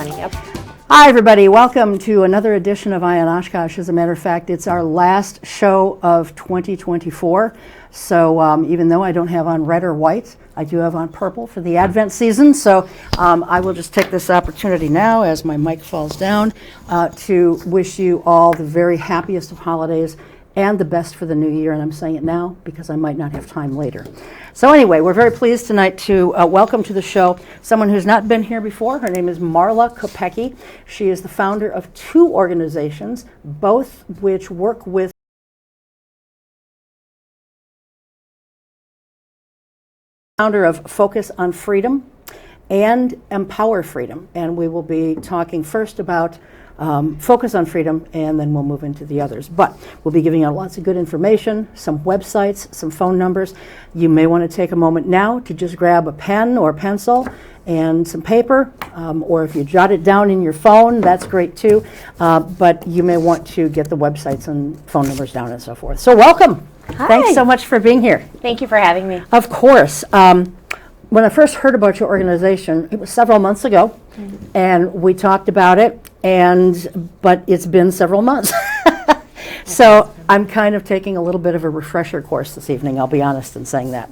Penney, yep. Hi everybody, welcome to another edition of On Oshkosh. As a matter of fact, it's our last show of 2024. So even though I don't have on red or white, I do have on purple for the Advent season. So I will just take this opportunity now as my mic falls down to wish you all the very happiest of holidays and the best for the new year. And I'm saying it now because I might not have time later. So anyway, we're very pleased tonight to welcome to the show someone who's not been here before. Her name is Marla Kopecky. She is the founder of two organizations, both which work with founder of Focus on Freedom and Empower Freedom. And we will be talking first about Focus on Freedom, and then we'll move into the others. But we'll be giving out lots of good information, some websites, some phone numbers. You may want to take a moment now to just grab a pen or pencil and some paper, or if you jot it down in your phone, that's great too. But you may want to get the websites and phone numbers down and so forth. So welcome. Hi. Thanks so much for being here. Thank you for having me. Of course. When I first heard about your organization, it was several months ago, and we talked about it, but it's been several months. So I'm kind of taking a little bit of a refresher course this evening, I'll be honest in saying that.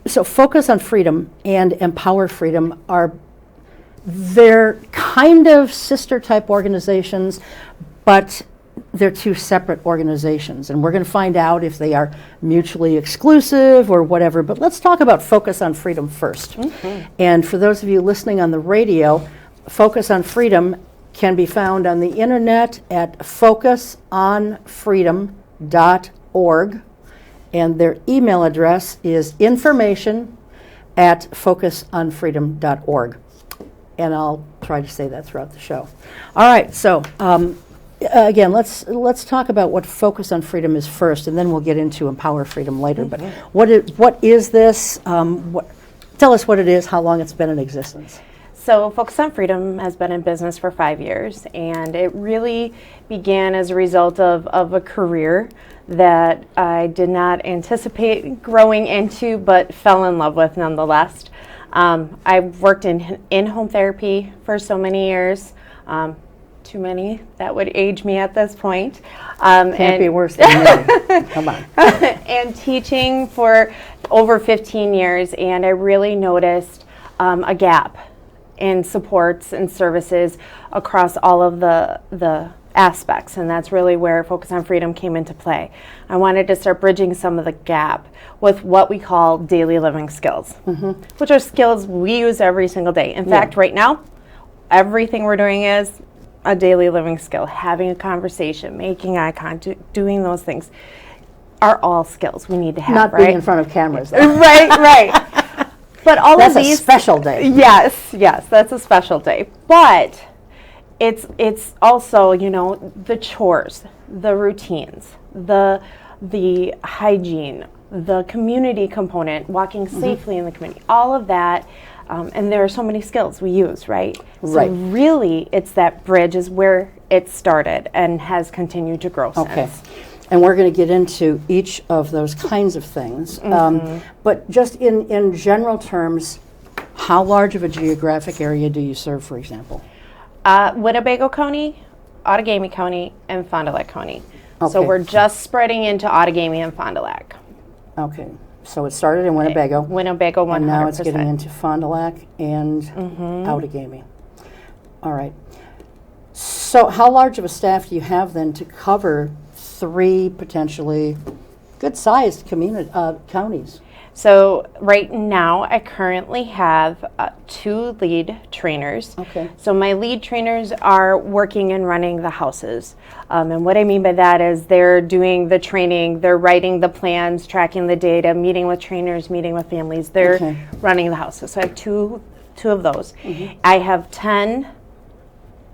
So Focus on Freedom and Empower Freedom they're kind of sister type organizations, but they're two separate organizations, and we're going to find out if they are mutually exclusive or whatever. But let's talk about Focus on Freedom first. And for those of you listening on the radio, Focus on Freedom can be found on the internet at focusonfreedom.org, and their email address is information@focusonfreedom.org. And I'll try to say that throughout the show. All right, so again, let's talk about what Focus on Freedom is first, and then we'll get into Empower Freedom later. But what is this? Tell us what it is, how long it's been in existence. So Focus on Freedom has been in business for 5 years, and it really began as a result of a career that I did not anticipate growing into, but fell in love with nonetheless. I've worked in home therapy for so many years. Too many that would age me at this point. Can't be worse than me. Come on. And teaching for over 15 years, and I really noticed a gap in supports and services across all of the aspects, and that's really where Focus on Freedom came into play. I wanted to start bridging some of the gap with what we call daily living skills, which are skills we use every single day. In fact, right now, everything we're doing is a daily living skill. Having a conversation, making eye contact, doing those things are all skills we need to have. Not right? being in front of cameras, though. Right. But all that's of these, a special day. Yes, that's a special day. But it's also, the chores, the routines, the hygiene, the community component, walking safely in the community, all of that. And there are so many skills we use, right? So really, it's that bridge is where it started and has continued to grow since. And we're going to get into each of those kinds of things. But just in general terms, how large of a geographic area do you serve, for example? Winnebago County, Outagamie County, and Fond du Lac County. So we're just spreading into Outagamie and Fond du Lac. Okay. So it started in Winnebago. Winnebago, 100%. And now it's getting into Fond du Lac and Outagamie. All right. So how large of a staff do you have then to cover three potentially good-sized counties? So right now, I currently have 2 lead trainers. So my lead trainers are working and running the houses. And what I mean by that is they're doing the training, they're writing the plans, tracking the data, meeting with trainers, meeting with families. They're running the houses. So I have two of those. I have 10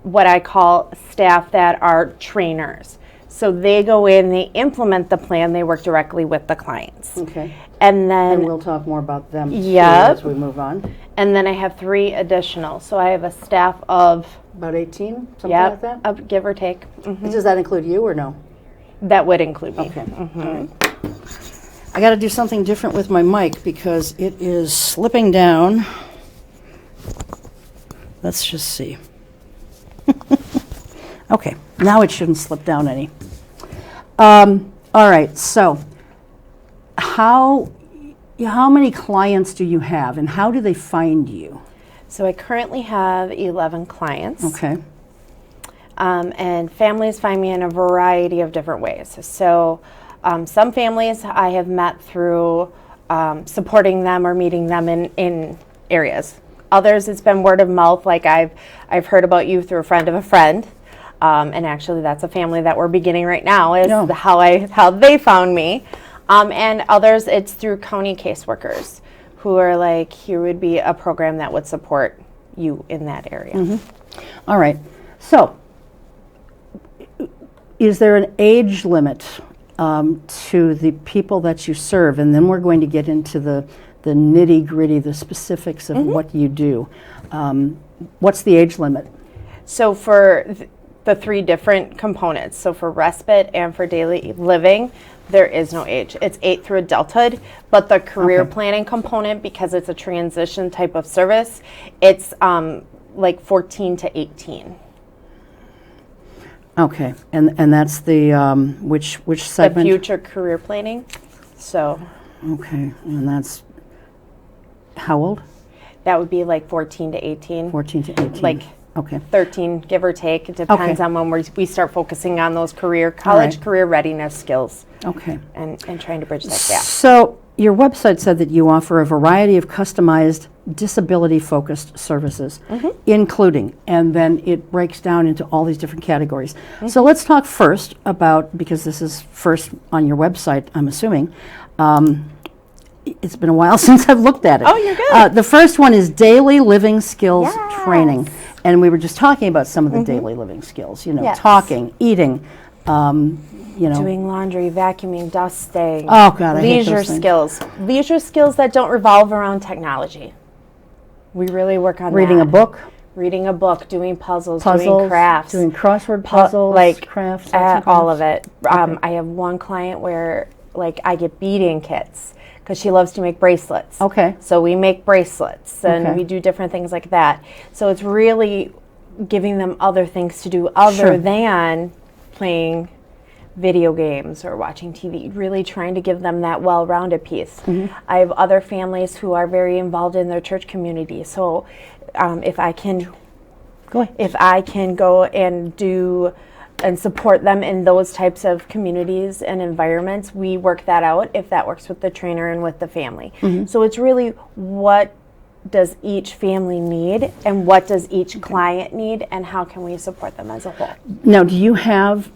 what I call staff that are trainers. So they go in, they implement the plan, they work directly with the clients. And then we'll talk more about them as we move on. And then I have 3 additional. So I have a staff of about 18, something like that? Give or take. Does that include you or no? That would include me. Okay. All right. I got to do something different with my mic because it is slipping down let's just see. Okay, now it shouldn't slip down any. All right, so how many clients do you have, and how do they find you? So I currently have 11 clients. Okay. And families find me in a variety of different ways. So some families I have met through supporting them or meeting them in areas. Others, it's been word of mouth, like I've heard about you through a friend of a friend. And actually that's a family that we're beginning right now, is how they found me. And others, it's through county caseworkers who are like, here would be a program that would support you in that area. Mm-hmm. All right. So, is there an age limit to the people that you serve? And then we're going to get into the nitty-gritty, the specifics of what you do. What's the age limit? So for the three different components, so for respite and for daily living, there is no age. It's 8 through adulthood, but the career planning component, because it's a transition type of service, it's like 14 to 18. Okay, and that's the which segment? The future career planning. So. Okay, and that's how old? That would be like 14 to 18. 14 to 18. Like 13, give or take. It depends on when we start focusing on those college career readiness skills. Okay. And trying to bridge that gap. So your website said that you offer a variety of customized disability-focused services, including, and then it breaks down into all these different categories. So let's talk first about, because this is first on your website, I'm assuming. It's been a while since I've looked at it. Oh, you're good. The first one is daily living skills training. And we were just talking about some of the daily living skills, talking, eating, doing laundry, vacuuming, dusting. Oh, God, I hate leisure those things. skills. Leisure skills that don't revolve around technology. We really work on reading that. a book. Reading a book, doing puzzles, doing crafts. Doing crossword puzzles, crafts. All of it. I have one client where I get beading kits because she loves to make bracelets. Okay. So we make bracelets and we do different things like that. So it's really giving them other things to do other than playing video games or watching TV, really trying to give them that well-rounded piece. I have other families who are very involved in their church community. So if I can go and do and support them in those types of communities and environments, we work that out if that works with the trainer and with the family. So it's really, what does each family need and what does each client need and how can we support them as a whole? Now, do you have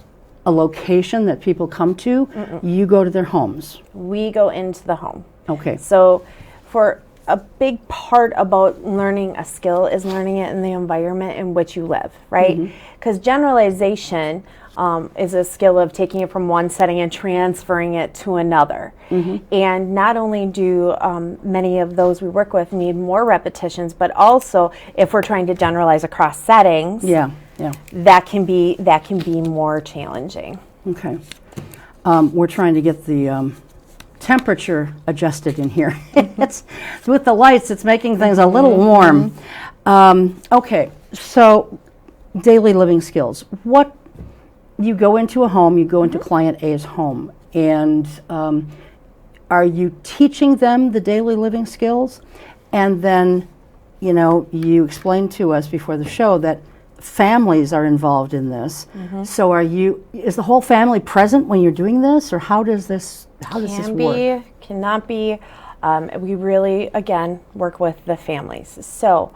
a location that people come to? You go to their homes? We go into the home. Okay. So for a big part about learning a skill is learning it in the environment in which you live, right? Because generalization is a skill of taking it from one setting and transferring it to another. And not only do many of those we work with need more repetitions, but also if we're trying to generalize across settings, that can be more challenging. Okay. We're trying to get the temperature adjusted in here. It's with the lights, it's making things a little warm. Okay, so daily living skills. What, you go into a home, you go into client A's home, and are you teaching them the daily living skills? And then, you explained to us before the show that families are involved in this. So is the whole family present when you're doing this, or how does this work? Cannot be. We really, again, work with the families. So,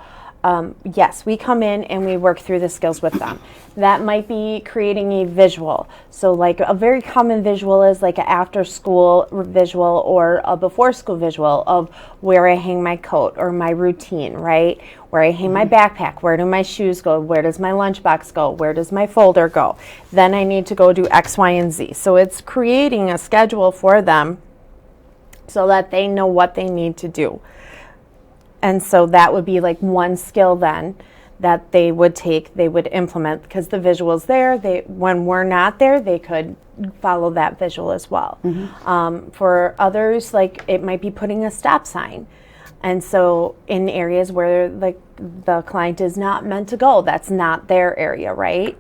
yes, we come in and we work through the skills with them. That might be creating a visual. So like a very common visual is like an after school visual or a before school visual of where I hang my coat or my routine, right? Where I hang my backpack, where do my shoes go, where does my lunchbox go, where does my folder go? Then I need to go do X, Y, and Z. So it's creating a schedule for them so that they know what they need to do. And so that would be like one skill then that they would implement, because the visual's there. When we're not there, they could follow that visual as well. For others, like it might be putting a stop sign. And so in areas where the client is not meant to go, that's not their area, right?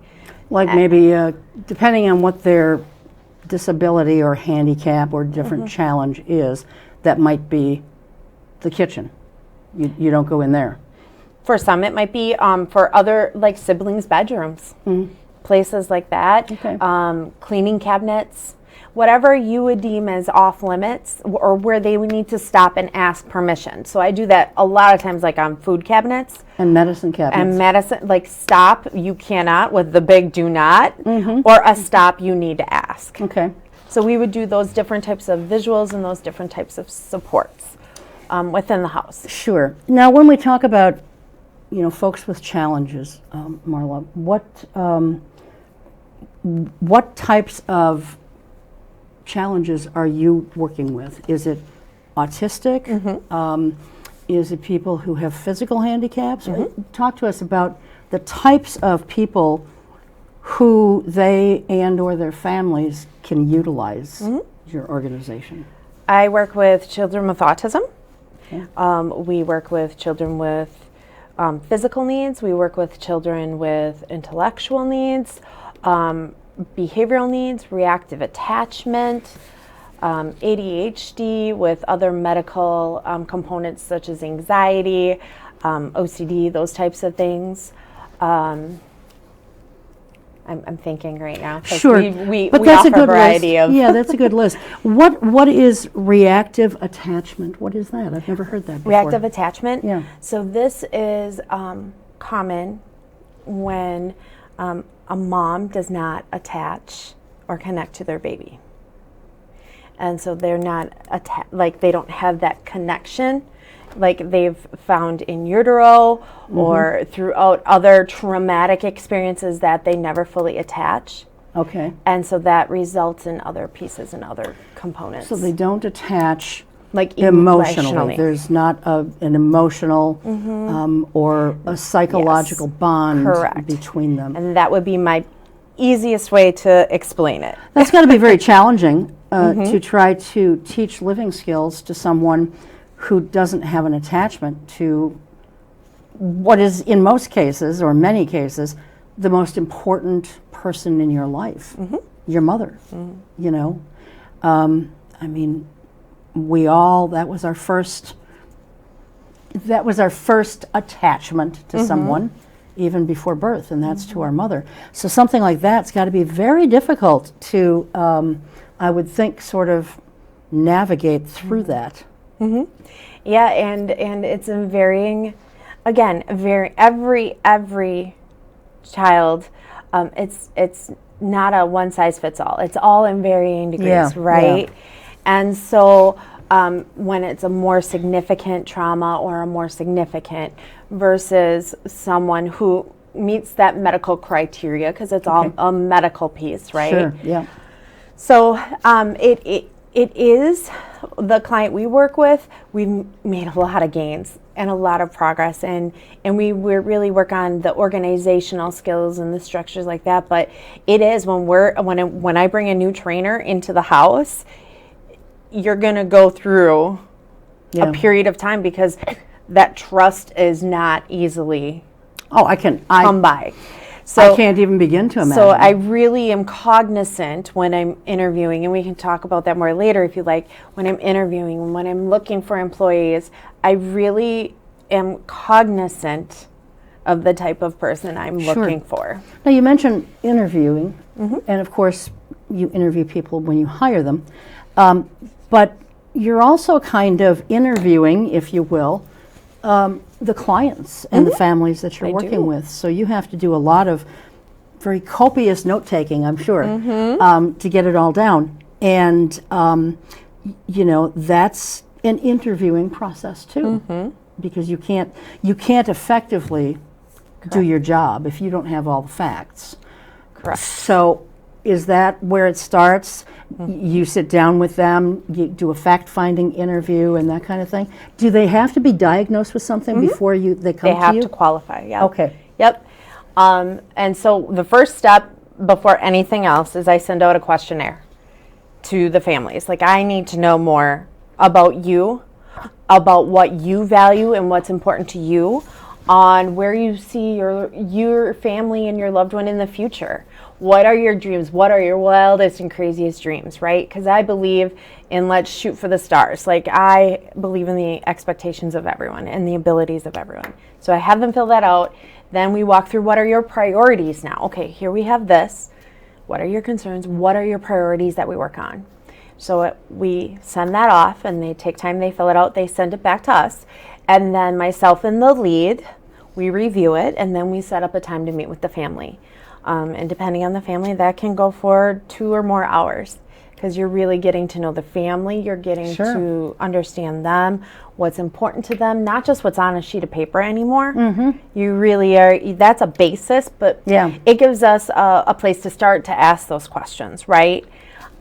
Like maybe depending on what their disability or handicap or different challenge is, that might be the kitchen. You don't go in there. For some, it might be for other, like siblings' bedrooms, places like that, cleaning cabinets, whatever you would deem as off limits or where they would need to stop and ask permission. So I do that a lot of times, like on food cabinets. And medicine cabinets. And medicine, like stop, you cannot, with the big do not, or a stop, you need to ask. Okay. So we would do those different types of visuals and those different types of supports within the house. Sure. Now, when we talk about, folks with challenges, Marla, what types of challenges are you working with? Is it autistic? Is it people who have physical handicaps? Talk to us about the types of people who they and or their families can utilize your organization. I work with children with autism. Okay. We work with children with physical needs. We work with children with intellectual needs, behavioral needs, reactive attachment, ADHD with other medical components such as anxiety, OCD, those types of things. I'm thinking right now. Sure, we that's offer a good a variety list. of. Yeah, that's a good list. What is reactive attachment? What is that? I've never heard that before. Reactive attachment? Yeah. So this is common when a mom does not attach or connect to their baby. And so they're not, they don't have that connection like they've found in utero or throughout other traumatic experiences that they never fully attach. Okay. And so that results in other pieces and other components. So they don't attach like emotionally. There's not an emotional or a psychological bond between them. And that would be my easiest way to explain it. That's got to be very challenging to try to teach living skills to someone who doesn't have an attachment to what is, in most cases, or many cases, the most important person in your life, your mother, you know. I mean, that was our first attachment to someone, even before birth, and that's to our mother. So something like that's got to be very difficult to, I would think, sort of navigate through that. Yeah, and it's in varying, again, every child, it's not a one size fits all. It's all in varying degrees, right? Yeah. And so when it's a more significant trauma or a more significant versus someone who meets that medical criteria, because it's all a medical piece, right? Sure, yeah. So it is the client we work with. We've made a lot of gains and a lot of progress, and we really work on the organizational skills and the structures like that. But it is when I bring a new trainer into the house, you're going to go through a period of time because that trust is not easily come by. So I can't even begin to imagine. So I really am cognizant when I'm interviewing, and we can talk about that more later if you like, when I'm interviewing, when I'm looking for employees, I really am cognizant of the type of person I'm looking for. Now you mentioned interviewing, and of course you interview people when you hire them, but you're also kind of interviewing, if you will, the clients and the families that you're working with. So you have to do a lot of very copious note-taking, I'm sure, to get it all down. And, that's an interviewing process too, because you can't effectively do your job if you don't have all the facts. Correct. So is that where it starts? You sit down with them, you do a fact-finding interview and that kind of thing. Do they have to be diagnosed with something before they come to you? They have to qualify, yeah. Okay. Yep. And so the first step before anything else is I send out a questionnaire to the families. Like, I need to know more about you, about what you value and what's important to you, on where you see your family and your loved one in the future. What are your dreams? What are your wildest and craziest dreams, right? Because I believe in let's shoot for the stars. Like, I believe in the expectations of everyone and the abilities of everyone. So I have them fill that out. Then we walk through, what are your priorities now? Okay, here we have this. What are your concerns? What are your priorities that we work on? So we send that off, and they take time, they fill it out, they send it back to us. And then myself and the lead, we review it, and then we set up a time to meet with the family. And depending on the family, that can go for 2 or more hours, because you're really getting to know the family. You're getting to understand them, what's important to them, not just what's on a sheet of paper anymore. You really are, that's a basis, but it gives us a place to start to ask those questions, right?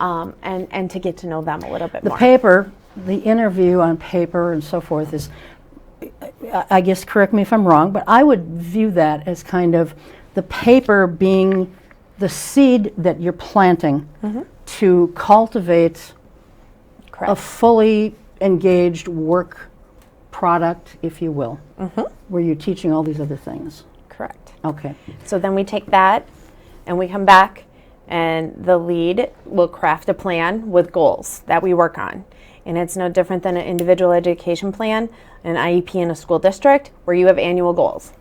And to get to know them a little bit more. The paper, the interview on paper and so forth is, I guess, correct me if I'm wrong, but I would view that as kind of the paper being the seed that you're planting to cultivate a fully engaged work product, if you will, where you're teaching all these other things. Correct. Okay. So then we take that and we come back, and the lead will craft a plan with goals that we work on. And it's no different than an individual education plan, an IEP in a school district, where you have annual goals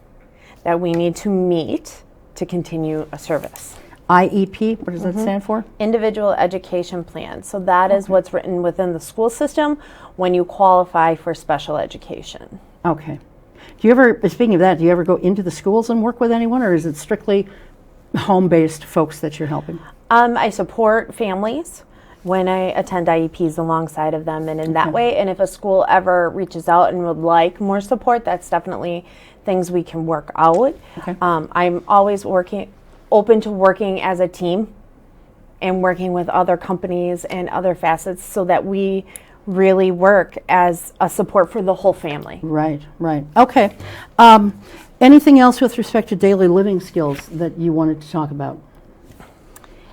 that we need to meet to continue a service. IEP, what does that stand for? Individual education plan. So that is what's written within the school system when you qualify for special education. Okay. Do you ever, speaking of that, do you ever go into the schools and work with anyone, or is it strictly home-based folks that you're helping? I support families when I attend IEPs alongside of them, and in that way. And if a school ever reaches out and would like more support, that's definitely things we can work out. I'm always open to working as a team and working with other companies and other facets, so that we really work as a support for the whole family. Right. Okay. Anything else with respect to daily living skills that you wanted to talk about?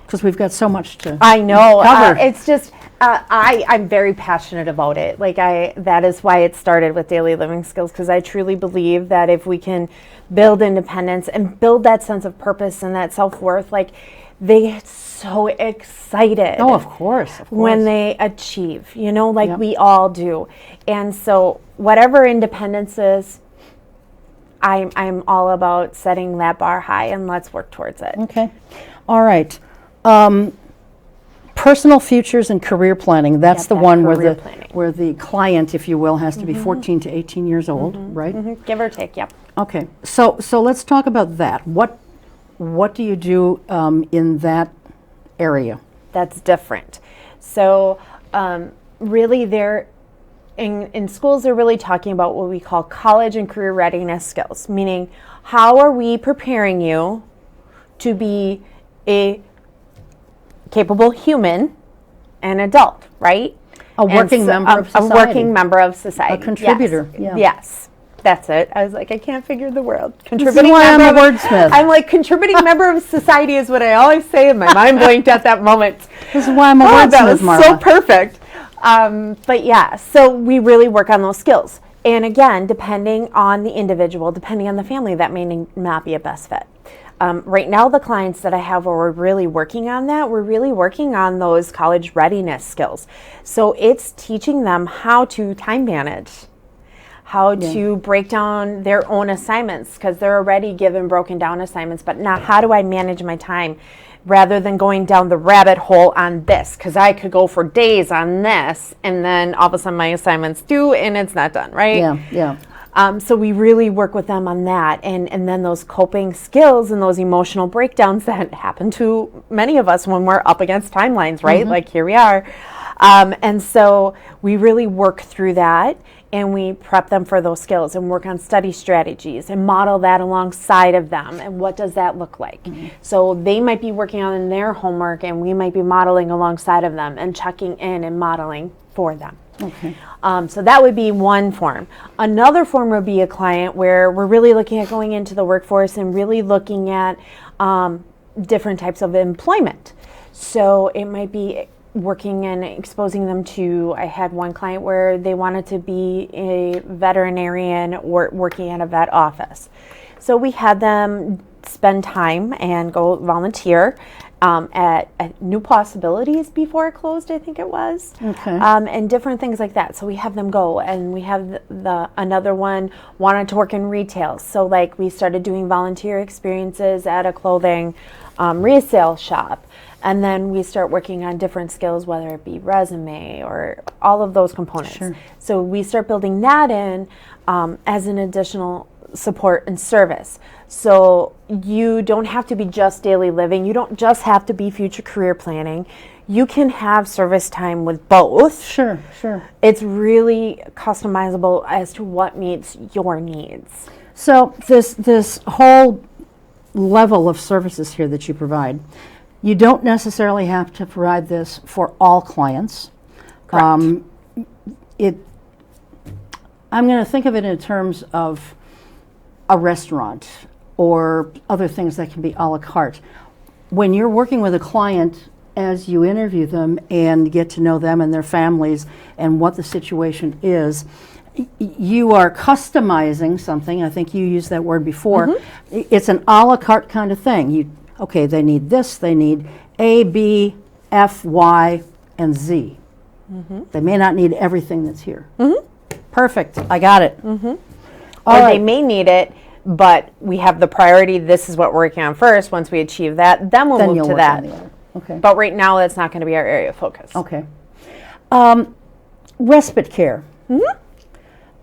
Because we've got so much to cover. It's just, I'm very passionate about it. That is why it started with daily living skills, because I truly believe that if we can build independence and build that sense of purpose and that self-worth, they get so excited. Oh, of course. When they achieve, we all do. And so whatever independence is, I'm all about setting that bar high, and let's work towards it. Okay. All right. Personal futures and career planning. That's the one where the client, if you will, has to be 14 to 18 years old, right? Give or take, yep. Okay. So let's talk about that. What do you do in that area? That's different. So really in schools, they're really talking about what we call college and career readiness skills, meaning how are we preparing you to be a capable human and adult, right? A working member of society. A working member of society. A contributor. Yes. That's it. I was like, I can't figure the world. This is why I'm a wordsmith. I'm like, contributing member of society is what I always say, and my mind blanked at that moment. This is why I'm a wordsmith, That was Marla. so perfect. But yeah, so we really work on those skills. And again, depending on the individual, depending on the family, that may not be a best fit. Right now, the clients that I have where we're really working on that, we're really working on those college readiness skills. So it's teaching them how to time manage, how to break down their own assignments, because they're already given broken down assignments, but now how do I manage my time rather than going down the rabbit hole on this, because I could go for days on this and then all of a sudden my assignment's due and it's not done, right? Yeah. So we really work with them on that, and then those coping skills and those emotional breakdowns that happen to many of us when we're up against timelines, right? Like here we are. And so we really work through that, and we prep them for those skills and work on study strategies and model that alongside of them. And what does that look like? So they might be working on their homework, and we might be modeling alongside of them and checking in and modeling for them. Okay. So that would be one form. Another form would be a client where we're really looking at going into the workforce and really looking at different types of employment. So it might be working and exposing them to, I had one client where they wanted to be a veterinarian or working at a vet office. So we had them spend time and go volunteer at New Possibilities before it closed, I think it was. Okay. And different things like that. So we have them go, and we have another one wanted to work in retail. So like we started doing volunteer experiences at a clothing resale shop. And then we start working on different skills, whether it be resume or all of those components. Sure. So we start building that in as an additional support and service. So you don't have to be just daily living. You don't just have to be future career planning. You can have service time with both. Sure, sure. It's really customizable as to what meets your needs. So this whole level of services here that you provide, you don't necessarily have to provide this for all clients. Correct. I'm going to think of it in terms of a restaurant or other things that can be a la carte. When you're working with a client, as you interview them and get to know them and their families and what the situation is, you are customizing something. I think you used that word before. It's an a la carte kind of thing. Okay, they need this, they need A, B, F, Y, and Z. They may not need everything that's here. Perfect, I got it. Or they may need it, but we have the priority. This is what we're working on first. Once we achieve that, then we'll move you'll to work that. on the other. Okay. But right now, that's not going to be our area of focus. Okay. Respite care.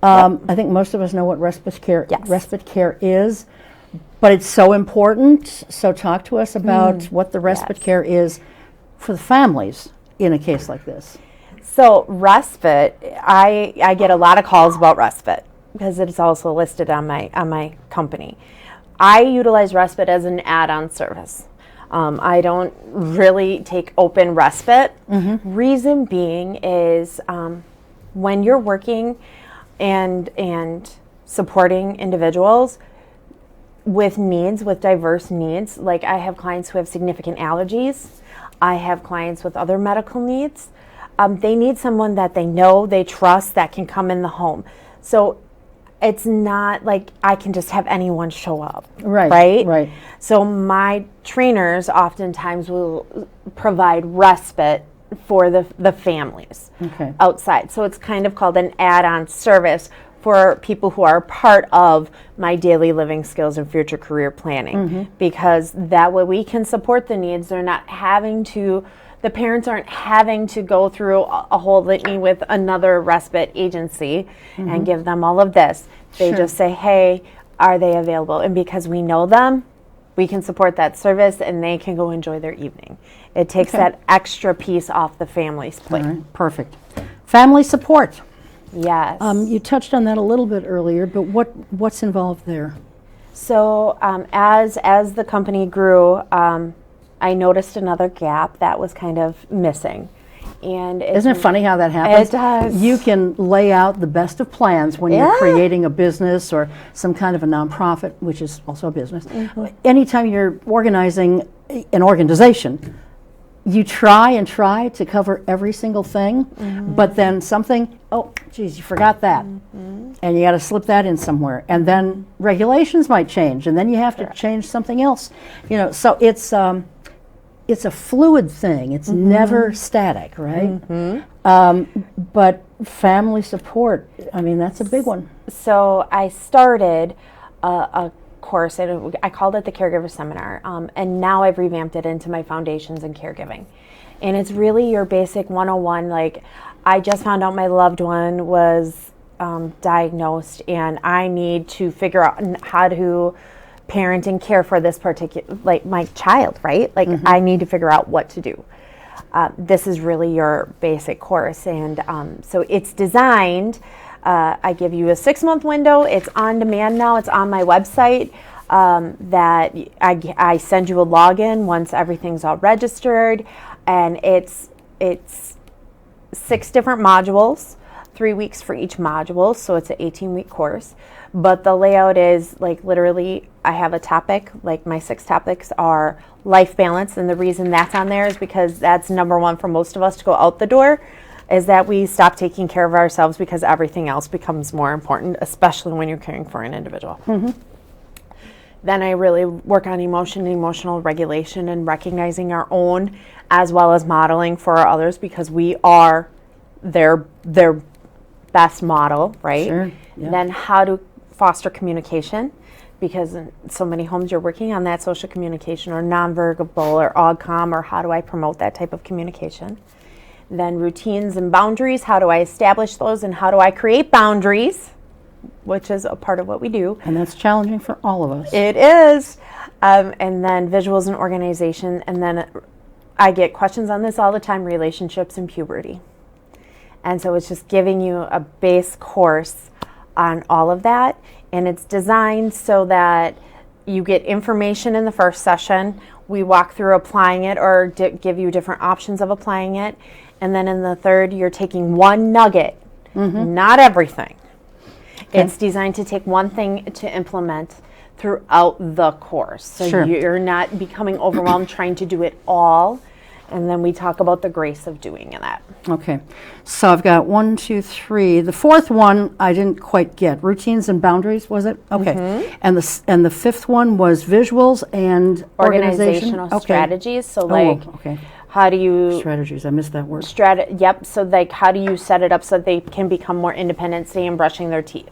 I think most of us know what respite care is, but it's so important. So talk to us about what the respite care is for the families in a case like this. So respite, I get a lot of calls about respite because it's also listed on my company. I utilize respite as an add-on service. I don't really take open respite. Reason being is when you're working and supporting individuals with needs, with diverse needs, like I have clients who have significant allergies. I have clients with other medical needs. They need someone that they know, they trust, that can come in the home. So it's not like I can just have anyone show up. Right. So my trainers oftentimes will provide respite for the families outside. So it's kind of called an add-on service for people who are part of my daily living skills and future career planning, because that way we can support the needs. They're not having to, the parents aren't having to go through a whole litany with another respite agency and give them all of this. They just say, hey, are they available? And because we know them, we can support that service and they can go enjoy their evening. It takes that extra piece off the family's plate. All right, perfect. Family support. Yes. You touched on that a little bit earlier, but what's involved there? So as the company grew, I noticed another gap that was kind of missing. And isn't it funny how that happens? It does. You can lay out the best of plans when you're creating a business or some kind of a nonprofit, which is also a business. Anytime you're organizing an organization, you try to cover every single thing, but then something, oh, geez, you forgot that. And you got to slip that in somewhere. And then regulations might change, and then you have to change something else. So it's a fluid thing. It's never static, right? But family support, I mean, that's a big one. So I started a course, and I called it the Caregiver Seminar, and now I've revamped it into my Foundations in Caregiving. And it's really your basic 101, like I just found out my loved one was diagnosed, and I need to figure out how to parent and care for this particular, like my child, right? Like I need to figure out what to do. This is really your basic course, and so it's designed. I give you a 6-month window. It's on demand now. It's on my website. That I send you a login once everything's all registered, and it's 6 different modules, 3 weeks for each module. So it's an 18-week course. But the layout is like literally I have a topic, like my 6 topics are life balance. And the reason that's on there is because that's number one for most of us to go out the door, is that we stop taking care of ourselves because everything else becomes more important, especially when you're caring for an individual. Then I really work on emotional regulation and recognizing our own as well as modeling for our others, because we are their best model, right? Sure. Yeah. Then how to foster communication, because in so many homes you're working on that social communication or nonverbal or AUGCOM, or how do I promote that type of communication? Then routines and boundaries, how do I establish those and how do I create boundaries, which is a part of what we do. And that's challenging for all of us. It is. And then visuals and organization. And then I get questions on this all the time, relationships and puberty. And so it's just giving you a base course on all of that. And it's designed so that you get information in the first session. We walk through applying it or give you different options of applying it. And then in the third, you're taking one nugget, not everything. Okay. It's designed to take one thing to implement throughout the course. So Sure. You're not becoming overwhelmed trying to do it all. And then we talk about the grace of doing that. Okay. So I've got 1, 2, 3. The fourth one I didn't quite get. Routines and boundaries, was it? Okay. And the fifth one was visuals and organization? Organizational strategies. So like, okay. how do you... Strategies. I missed that word. Yep. So like, how do you set it up so that they can become more independent, say in brushing their teeth?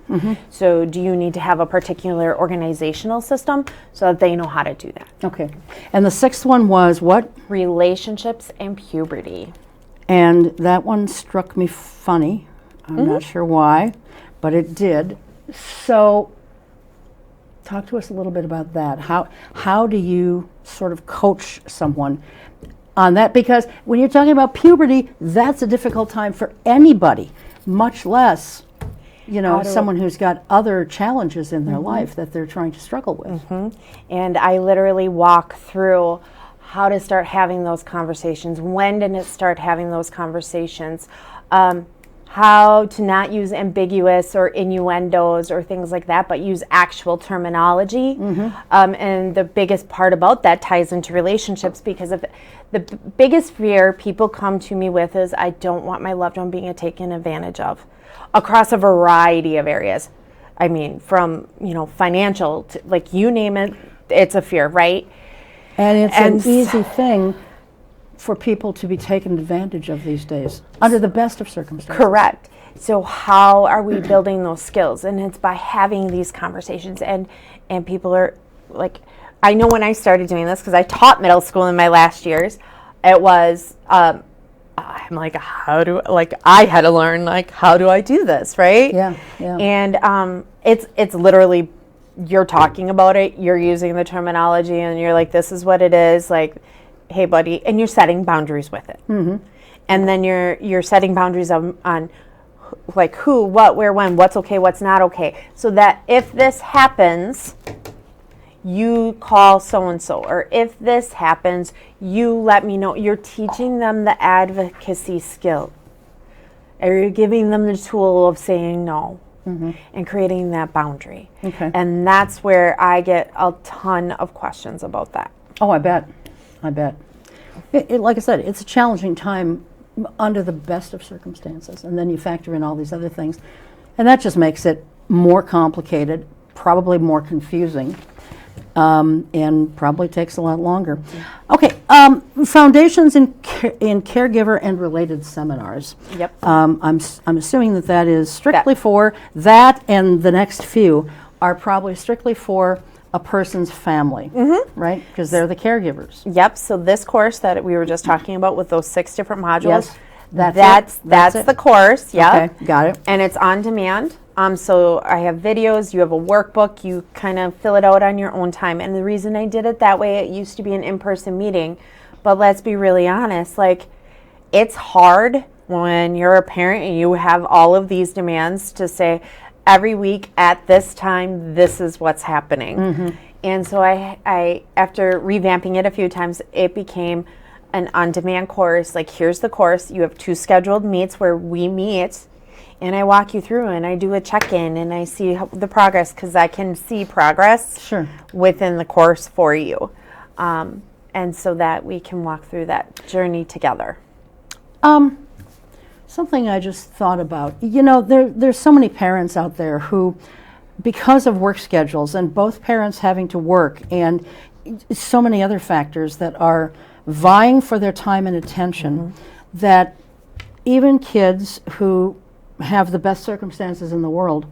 So do you need to have a particular organizational system so that they know how to do that? Okay. And the sixth one was what? Relationships and puberty. And that one struck me funny. I'm not sure why, but it did. So talk to us a little bit about that. How do you sort of coach someone on that? Because when you're talking about puberty, that's a difficult time for anybody, much less, someone who's got other challenges in their life that they're trying to struggle with. And I literally walk through how to start having those conversations, when to start having those conversations, how to not use ambiguous or innuendos or things like that, but use actual terminology. And the biggest part about that ties into relationships, because of the biggest fear people come to me with is, I don't want my loved one being taken advantage of across a variety of areas. I mean, from, financial to, like, you name it, it's a fear, right? And it's an easy thing for people to be taken advantage of these days, under the best of circumstances. Correct. So how are we building those skills? And it's by having these conversations. And people are like, I know when I started doing this, because I taught middle school in my last years, it was, I'm like, I had to learn, like, how do I do this, right? Yeah. And it's literally, you're talking about it, you're using the terminology, and you're like, this is what it is, like, hey buddy, and you're setting boundaries with it. And then you're setting boundaries on like who, what, where, when, what's okay, what's not okay, so that if this happens, you call so and so, or if this happens, you let me know. You're teaching them the advocacy skill, or you're giving them the tool of saying no. And creating that boundary. Okay. And that's where I get a ton of questions about that. Oh, I bet. Like I said, it's a challenging time under the best of circumstances. And then you factor in all these other things. And that just makes it more complicated, probably more confusing, and probably takes a lot longer. Okay, foundations in caregiver and related seminars. Yep. I'm assuming that is strictly for that, and the next few are probably strictly for a person's family, right? Because they're the caregivers. Yep. So this course that we were just talking about with those 6 different modules, Yes, that's the course. Yeah. Okay, got it. And it's on demand. So I have videos, you have a workbook, you kind of fill it out on your own time. And the reason I did it that way, it used to be an in-person meeting, but let's be really honest, like, it's hard when you're a parent and you have all of these demands to say, every week at this time, this is what's happening. And so I, after revamping it a few times, it became an on-demand course. Like, here's the course. You have 2 scheduled meets where we meet, and I walk you through and I do a check-in and I see the progress, because I can see progress Sure. within the course for you. And so that we can walk through that journey together. Something I just thought about. There's so many parents out there who, because of work schedules and both parents having to work and so many other factors that are vying for their time and attention, that even kids who have the best circumstances in the world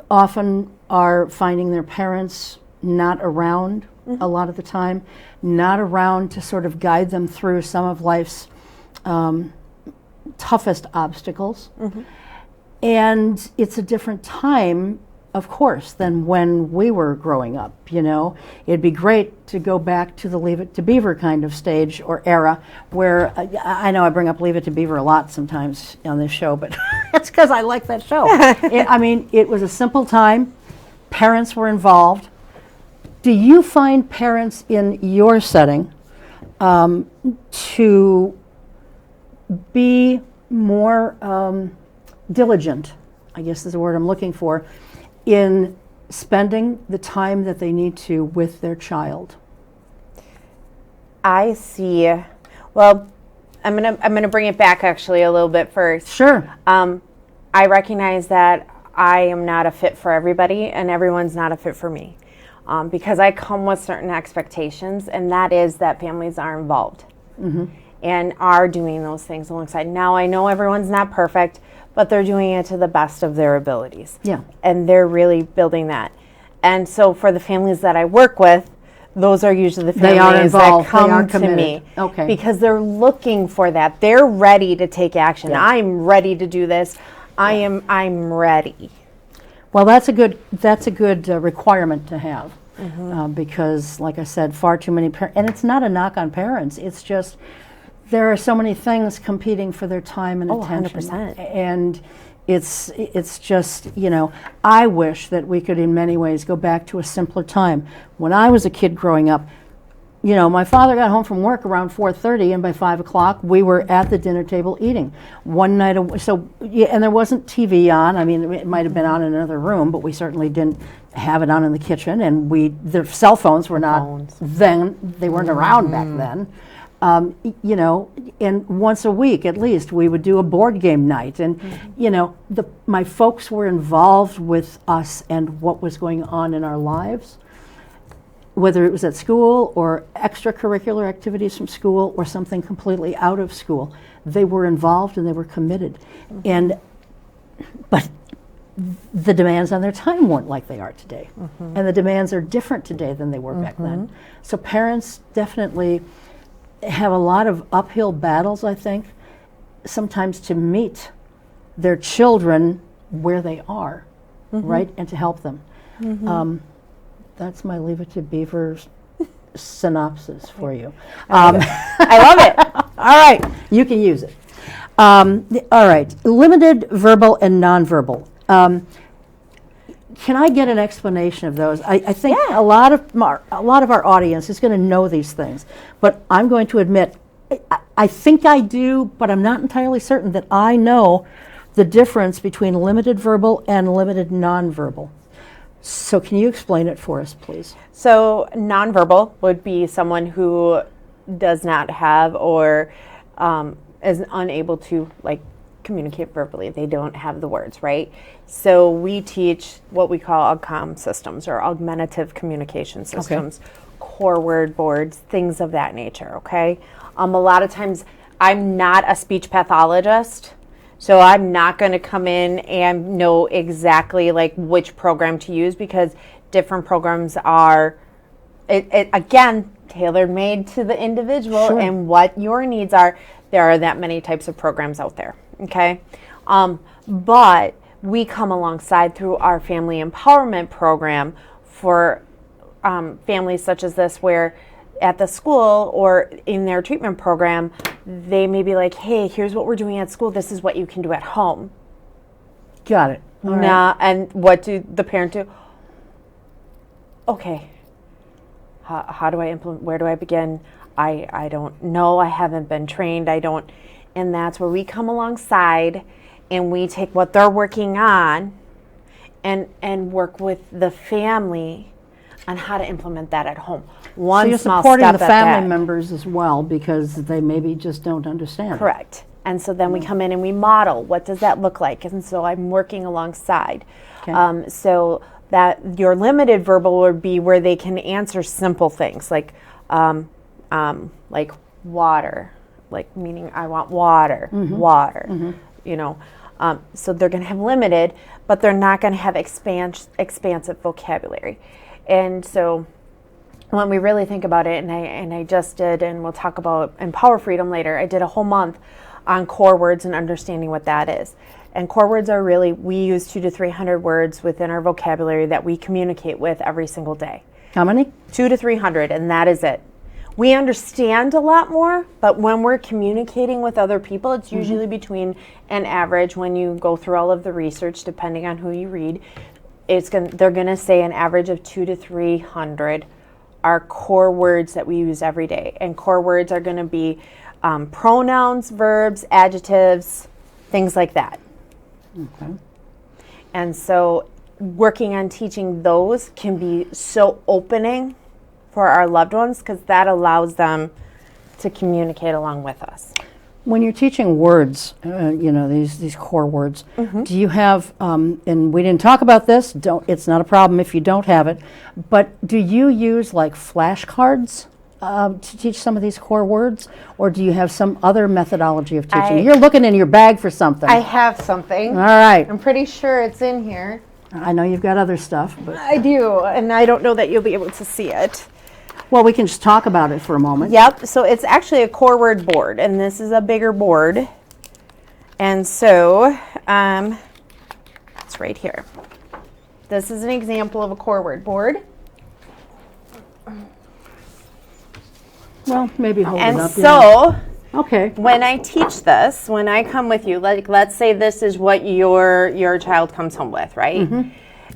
often are finding their parents not around a lot of the time, not around to sort of guide them through some of life's toughest obstacles. And it's a different time, of course, than when we were growing up. It'd be great to go back to the Leave It to Beaver kind of stage or era, where I know I bring up Leave It to Beaver a lot sometimes on this show, but it's because I like that show. It was a simple time. Parents were involved. Do you find parents in your setting to be more diligent, I guess is the word I'm looking for, in spending the time that they need to with their child? I see. Well, I'm gonna bring it back actually a little bit first. Sure. I recognize that I am not a fit for everybody, and everyone's not a fit for me, because I come with certain expectations, and that is that families are involved and are doing those things alongside. Now, I know everyone's not perfect, but they're doing it to the best of their abilities. Yeah. And they're really building that. And so for the families that I work with, those are usually the They are families that involved. They are come to committed. me. Okay. Because they're looking for that. They're ready to take action. Yeah. I'm ready to do this. I'm ready. Well, that's a good requirement to have, because, like I said, far too many parents, and it's not a knock on parents, it's just there are so many things competing for their time and attention. 100%. And it's just, I wish that we could in many ways go back to a simpler time. When I was a kid growing up, my father got home from work around 4:30, and by 5 o'clock we were at the dinner table eating. One night, and there wasn't TV on. I mean, it might have been on in another room, but we certainly didn't have it on in the kitchen. And the cell phones were not then; they weren't around back then. And once a week at least we would do a board game night, and my folks were involved with us and what was going on in our lives, whether it was at school or extracurricular activities from school or something completely out of school. They were involved and they were committed. But the demands on their time weren't like they are today. And the demands are different today than they were back then. So parents definitely have a lot of uphill battles, I think, sometimes to meet their children where they are, right, and to help them. That's my Leave It to Beaver's synopsis for you. I love it. All right, you can use it. All right, limited verbal and nonverbal. Can I get an explanation of those? I think a lot of our audience is going to know these things, but I'm going to admit, I think I do, but I'm not entirely certain that I know the difference between limited verbal and limited nonverbal. So can you explain it for us, please? So nonverbal would be someone who does not have or is unable to communicate verbally. They don't have the words, right? So we teach what we call AUGCOM systems, or augmentative communication systems, core word boards, things of that nature, okay? A lot of times I'm not a speech pathologist, so I'm not going to come in and know exactly which program to use, because different programs are, again, tailor-made to the individual and what your needs are. There are that many types of programs out there, okay? But we come alongside through our family empowerment program for families such as this, where at the school or in their treatment program, they may be like, hey, here's what we're doing at school. This is what you can do at home. Got it. All right. And what do the parent do? Okay. How do I implement? Where do I begin? I don't know. I haven't been trained. And that's where we come alongside and we take what they're working on and work with the family on how to implement that at home. One So you're small supporting step the at family that. members as well because they maybe just don't understand. Correct. And so then we come in and we model, what does that look like? And so I'm working alongside. Okay. So that your limited verbal would be where they can answer simple things like water, like meaning I want water, water, you know. So they're going to have limited, but they're not going to have expansive vocabulary. And so when we really think about it, and I just did, and we'll talk about Empower Freedom later, I did a whole month on core words and understanding what that is. And core words are really, we use 200 to 300 words within our vocabulary that we communicate with every single day. How many? 200 to 300, and that is it. We understand a lot more, but when we're communicating with other people, it's usually between an average, when you go through all of the research, depending on who you read, they're going to say an average of 200 to 300 are core words that we use every day. And core words are going to be pronouns, verbs, adjectives, things like that. Okay. And so working on teaching those can be so opening for our loved ones because that allows them to communicate along with us. When you're teaching words, these core words, do you have, and we didn't talk about this, it's not a problem if you don't have it, but do you use like flashcards to teach some of these core words, or do you have some other methodology of teaching? You're looking in your bag for something. I have something. All right. I'm pretty sure it's in here. I know you've got other stuff, but I do, and I don't know that you'll be able to see it. well, we can just talk about it for a moment. Yep, so it's actually a core word board, and this is a bigger board. And so, it's right here. This is an example of a core word board. Well, maybe hold And it up. so, okay. when I teach this, when I come with you, like let's say this is what your child comes home with, right?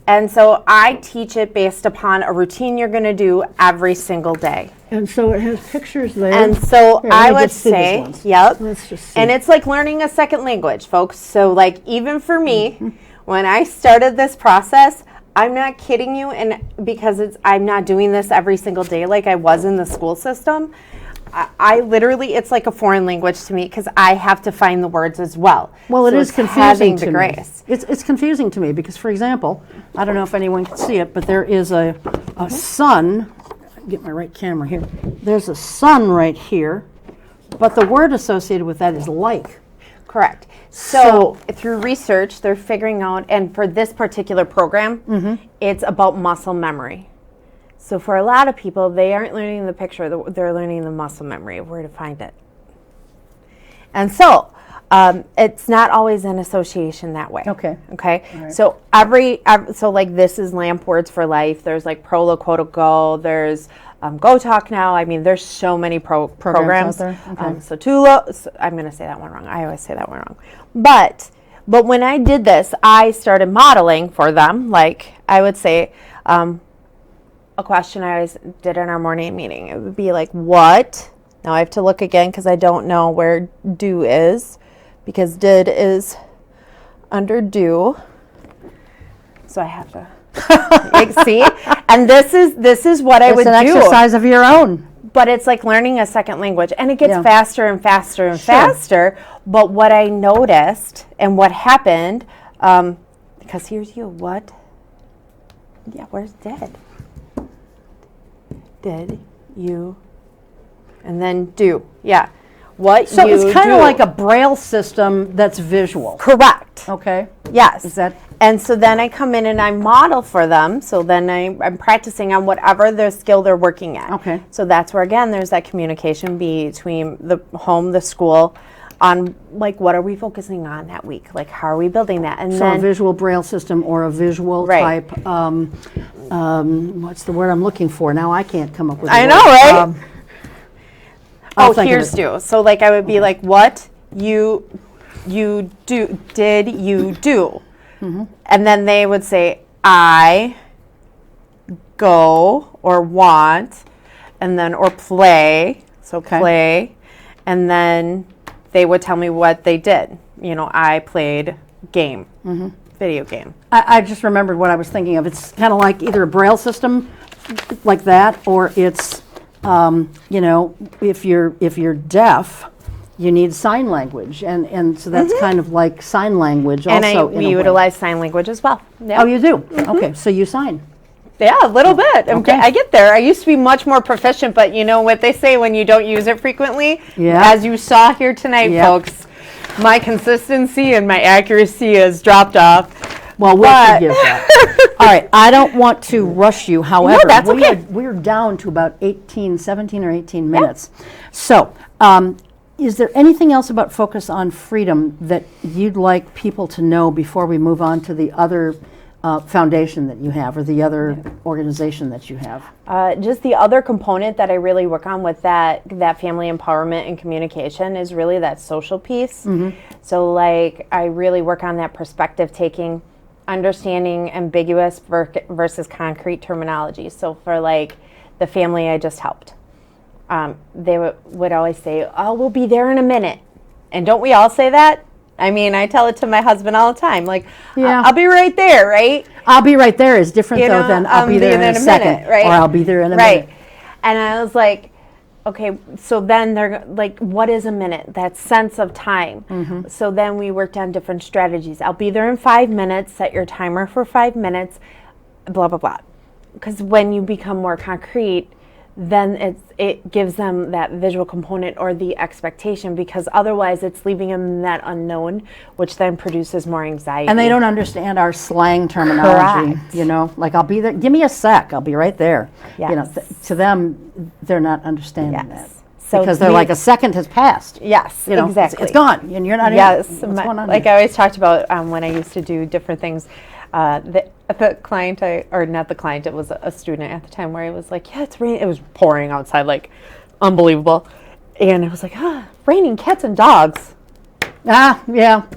And so I teach it based upon a routine you're going to do every single day. And so it has pictures there. And so Here, let I me would just see these say, ones. yep. Let's just see. And it's like learning a second language, folks. So like even for me, when I started this process, I'm not kidding you, and because I'm not doing this every single day like I was in the school system. I literally, it's like a foreign language to me because I have to find the words as well. Well, it So is it's confusing having to the me. grace. It's confusing to me because, for example, I don't know if anyone can see it, but there is a sun. Get my right camera here. There's a sun right here, but the word associated with that is like. Correct. So through research, they're figuring out, and for this particular program, it's about muscle memory. So for a lot of people, they aren't learning the picture, they're learning the muscle memory of where to find it. And so it's not always an association that way. Okay. Okay. All right. So so like this is LAMP Words for Life. There's like Prolo Quoto Go. There's Go Talk Now. I mean, there's so many programs. out there? Okay. So Tulo. I'm going to say that one wrong. I always say that one wrong. But when I did this, I started modeling for them. Like I would say. A question I always did in our morning meeting. It would be like, what? Now I have to look again because I don't know where do is, because did is under do. So I have to see. And this is what I would do. It's an exercise of your own. But it's like learning a second language, and it gets Yeah. faster and faster and Sure. faster. But what I noticed and what happened, because here's you, what? Yeah, where's did? Did you, and then do. Yeah. What So you it's kind of do. like a Braille system that's visual. Correct. Okay. Yes. Is that- And so then I come in and I model for them. So then I'm practicing on whatever their skill they're working at. Okay. So that's where, again, there's that communication between the home, the school, on like what are we focusing on that week? Like how are we building that? And So then a visual Braille system or a visual Right. type, what's the word I'm looking for? Now I can't come up with a I word. know, right? I'll Oh, think of here's it. do. So like I would be like, what you do, did you do? And then they would say, I go or want, and then or play. So Okay. play, and then they would tell me what they did. I played game, video game. I just remembered what I was thinking of. It's kind of like either a Braille system like that, or it's, if you're deaf, you need sign language, and so that's kind of like sign language And also. we utilize sign language as well. Yeah. Oh, you do? Okay, so you sign. Yeah, a little bit. Okay. I get there. I used to be much more proficient, but you know what they say when you don't use it frequently? Yeah. As you saw here tonight, Yep. folks, my consistency and my accuracy has dropped off. Well, we'll forgive that. All right, I don't want to rush you. However, that's okay. We're down to about 17 or 18 minutes. So, is there anything else about Focus on Freedom that you'd like people to know before we move on to the other foundation that you have, or the other organization that you have? Just the other component that I really work on with that family empowerment and communication is really that social piece. So I really work on that perspective taking, understanding ambiguous versus concrete terminology. So for the family I just helped, they would always say, "Oh, we'll be there in a minute." And don't we all say that? I mean, I tell it to my husband all the time. I'll be right there, right? I'll be right there is different though than I'll be there in a second, minute, right? Or I'll be there in a right. minute. And I was like, okay, so then they're like, what is a minute? That sense of time. So then we worked on different strategies. I'll be there in 5 minutes, set your timer for 5 minutes, blah, blah, blah. Because when you become more concrete, then it gives them that visual component or the expectation, because otherwise it's leaving them in that unknown, which then produces more anxiety. And they don't understand our slang terminology. Correct. I'll be there, give me a sec, I'll be right there. Yes. To them, they're not understanding that. So Because they're like, a second has passed. Yes, exactly. It's gone, and you're not Yes, in. What's going on like here? I always talked about when I used to do different things. The client, or not the client, it was a student at the time, where it was like, yeah, it's raining. It was pouring outside, like unbelievable, and it was like, raining cats and dogs. Yeah.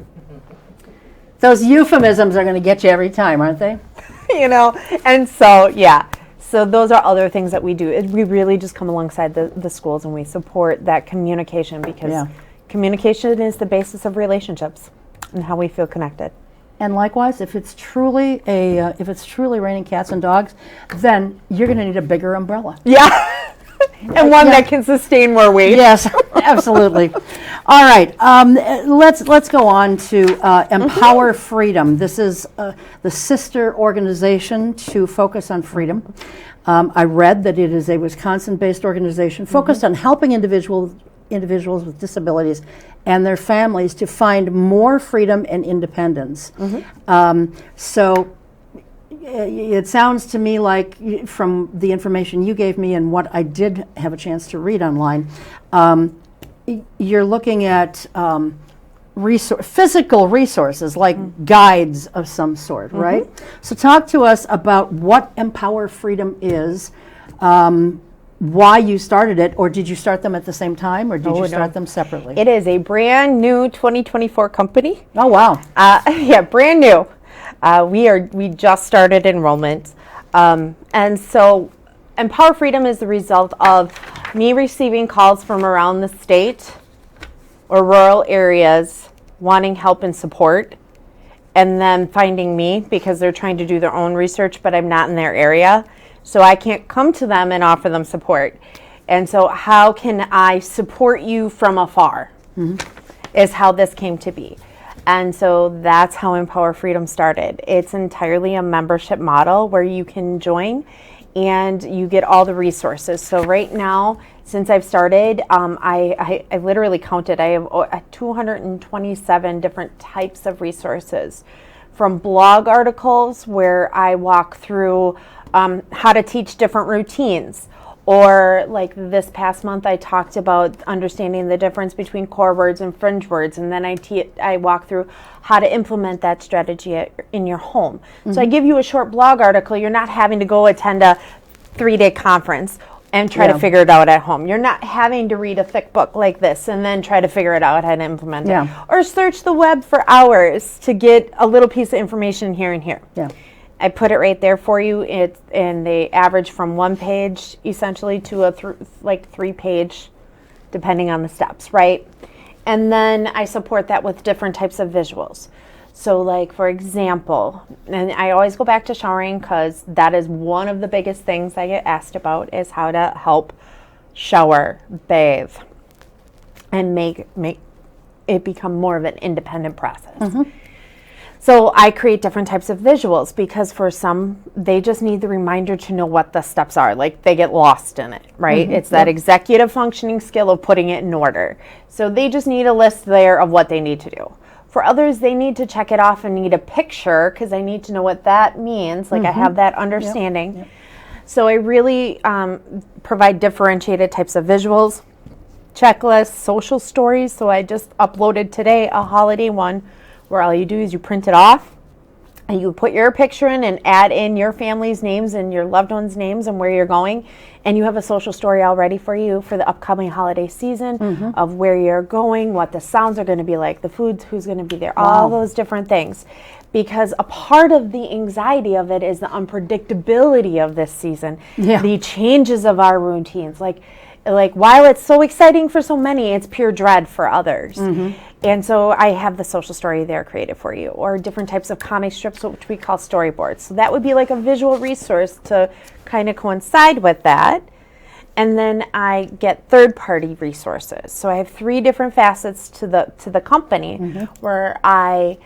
Those euphemisms are going to get you every time, aren't they? And so so those are other things that we do. We really just come alongside the schools and we support that communication, because communication is the basis of relationships and how we feel connected. And likewise, if it's truly raining cats and dogs, then you're going to need a bigger umbrella. Yeah, and one that can sustain more weight. Yes, absolutely. All right, let's go on to Empower Freedom. This is the sister organization to Focus on Freedom. I read that it is a Wisconsin-based organization focused on helping individuals with disabilities and their families to find more freedom and independence. So it sounds to me like, from the information you gave me and what I did have a chance to read online, you're looking at physical resources like guides of some sort, right? So talk to us about what Empower Freedom is, why you started it, or did you start them at the same time, or did you start them separately? It is a brand new 2024 company. Oh, wow. Yeah, brand new. We just started enrollment. And so Empower Freedom is the result of me receiving calls from around the state or rural areas wanting help and support, and then finding me because they're trying to do their own research, but I'm not in their area. So I can't come to them and offer them support. And so how can I support you from afar is how this came to be. And so that's how Empower Freedom started. It's entirely a membership model where you can join and you get all the resources. So right now, since I've started, I literally counted. I have 227 different types of resources, from blog articles where I walk through how to teach different routines, or like this past month I talked about understanding the difference between core words and fringe words, and then I walk through how to implement that strategy in your home. So I give you a short blog article. You're not having to go attend a 3-day conference and try to figure it out at home. You're not having to read a thick book like this and then try to figure it out how to implement it, or search the web for hours to get a little piece of information here and here. I put it right there for you. And they average from 1 page essentially to a 3-page, depending on the steps, right? And then I support that with different types of visuals. So like, for example, and I always go back to showering because that is one of the biggest things I get asked about, is how to help shower, bathe, and make it become more of an independent process. So I create different types of visuals because for some, they just need the reminder to know what the steps are. Like they get lost in it, right? It's that executive functioning skill of putting it in order. So they just need a list there of what they need to do. For others, they need to check it off and need a picture because I need to know what that means. Like I have that understanding. So I really provide differentiated types of visuals, checklists, social stories. So I just uploaded today a holiday one where all you do is you print it off and you put your picture in and add in your family's names and your loved ones' names and where you're going. And you have a social story all ready for you for the upcoming holiday season of where you're going, what the sounds are going to be like, the foods, who's going to be there, all those different things. Because a part of the anxiety of it is the unpredictability of this season, the changes of our routines. Like while it's so exciting for so many, it's pure dread for others. And so I have the social story there created for you, or different types of comic strips, which we call storyboards. So that would be like a visual resource to kind of coincide with that. And then I get third-party resources. So I have 3 different facets to the company where I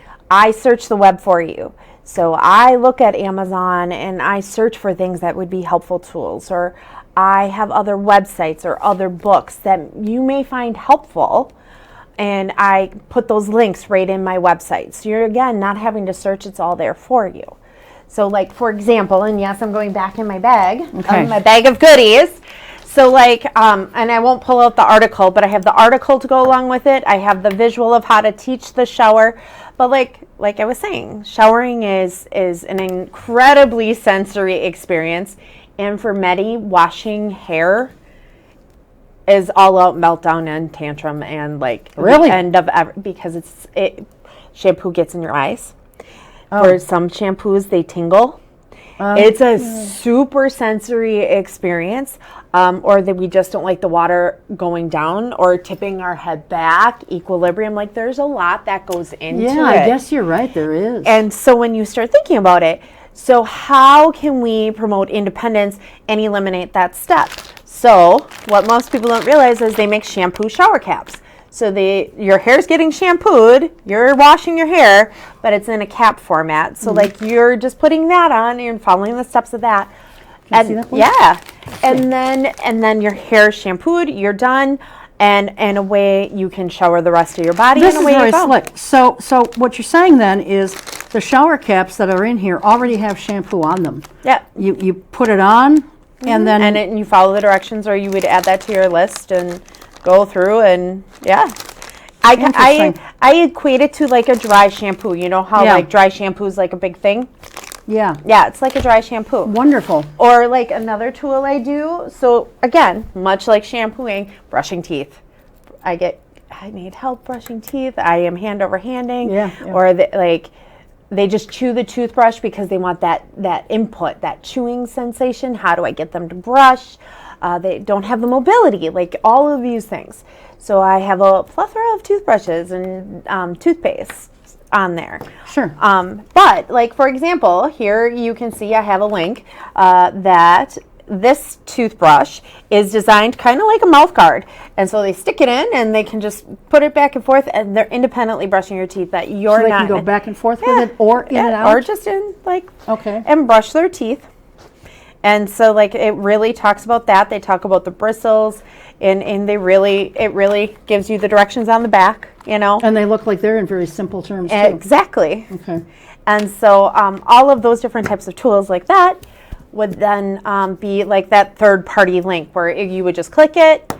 search the web for you. So I look at Amazon and I search for things that would be helpful tools, or I have other websites or other books that you may find helpful, and I put those links right in my website. So you're, again, not having to search, it's all there for you. So like, for example, and yes, I'm going back in my bag, my bag of goodies. So like, and I won't pull out the article, but I have the article to go along with it. I have the visual of how to teach the shower. But like I was saying, showering is an incredibly sensory experience. And for many, washing hair is all out meltdown and tantrum and like the end of because shampoo gets in your eyes. For some shampoos, they tingle. It's a super sensory experience, or that we just don't like the water going down or tipping our head back, equilibrium. Like there's a lot that goes into it. Yeah, I guess you're right, there is. And so when you start thinking about it, so how can we promote independence and eliminate that step? So what most people don't realize is they make shampoo shower caps. So your hair's getting shampooed, you're washing your hair, but it's in a cap format. So like you're just putting that on and following the steps of that. Can I see that, please? Yeah. And then your hair's shampooed, you're done, and away you can shower the rest of your body. This and is away very you go. slick. So what you're saying then is the shower caps that are in here already have shampoo on them. Yeah. You put it on and then and you follow the directions, or you would add that to your list and go through and I equate it to like a dry shampoo. You know how like dry shampoo is like a big thing? Yeah, it's like a dry shampoo. Wonderful. Or like another tool I do, so again, much like shampooing, brushing teeth. I need help brushing teeth. I am hand over handing. Or they just chew the toothbrush because they want that input, that chewing sensation. How do I get them to brush? They don't have the mobility, like all of these things. So I have a plethora of toothbrushes and toothpaste on there. Sure. But like, for example, here you can see I have a link that this toothbrush is designed kind of like a mouth guard. And so they stick it in and they can just put it back and forth, and they're independently brushing your teeth that you're so they not. can go back and forth with it, or in and out? Or just in and brush their teeth. And so like it really talks about that. They talk about the bristles, and it really gives you the directions on the back, you know. And they look like they're in very simple terms too. Exactly. Okay. And so all of those different types of tools like that would then be like that third-party link where you would just click it.